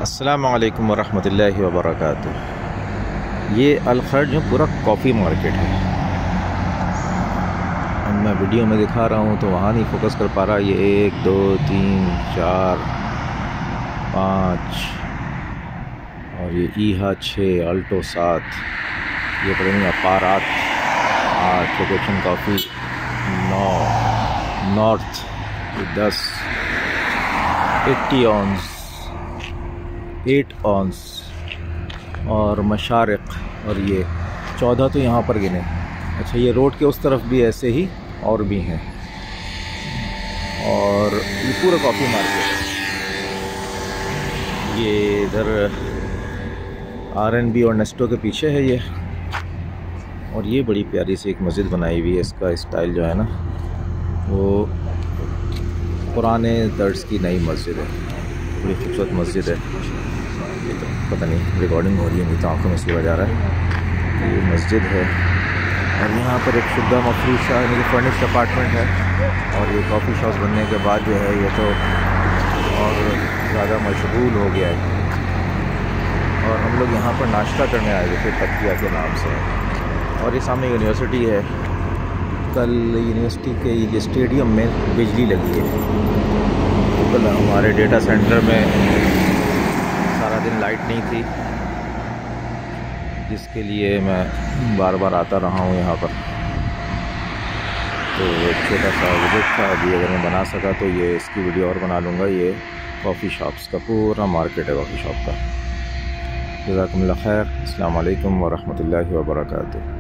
अस्सलामु अलैकुम वरहमतुल्लाहि वबरकातुहू। ये अल-खर्ज में पूरा कॉफ़ी मार्केट है। अब मैं वीडियो में दिखा रहा हूँ तो वहाँ नहीं फोकस कर पा रहा। ये 1 2 3 4 5 और ये ईहा 6 अल्टो 7, ये पड़ेंगे अपारात 8, लोकेशन कॉफ़ी 9, नॉर्थ 10, 80 ऑन्स 8 ऑन्स और मशारिक, और ये 14 तो यहाँ पर गिने। अच्छा, ये रोड के उस तरफ भी ऐसे ही और भी हैं। और ये पूरा कॉफ़ी मार्केट है। ये इधर R&B और नेस्टो के पीछे है ये। और ये बड़ी प्यारी सी एक मस्जिद बनाई हुई है। इसका स्टाइल जो है ना, वो पुराने दर्ज की नई मस्जिद है। बड़ी खूबसूरत मस्जिद है। ये तो पता नहीं रिकॉर्डिंग हो रही है, नहीं तो आँखों में सूरज आ रहा है। ये मस्जिद है और यहाँ पर एक शुद्धा मफरूशा यानी कि फर्निश्ड अपार्टमेंट है। और ये कॉफ़ी शॉप बनने के बाद जो है ये तो और ज़्यादा मशगूल हो गया है। और हम लोग यहाँ पर नाश्ता करने आए थे तकिया के नाम से। और ये सामने यूनिवर्सिटी है। कल यूनिवर्सिटी के ये स्टेडियम में बिजली लगी है। तो कल हमारे डेटा सेंटर में सारा दिन लाइट नहीं थी, जिसके लिए मैं बार बार आता रहा हूँ यहाँ पर। तो एक छोटा सा विजिट था। अभी अगर मैं बना सका तो ये इसकी वीडियो और बना लूँगा। ये कॉफ़ी शॉप्स का पूरा मार्केट है कॉफ़ी शॉप का। जज़ाकुमुल्लाह खैर। अस्सलाम वालेकुम वरहमतुल्लाहि वबरकातुहू।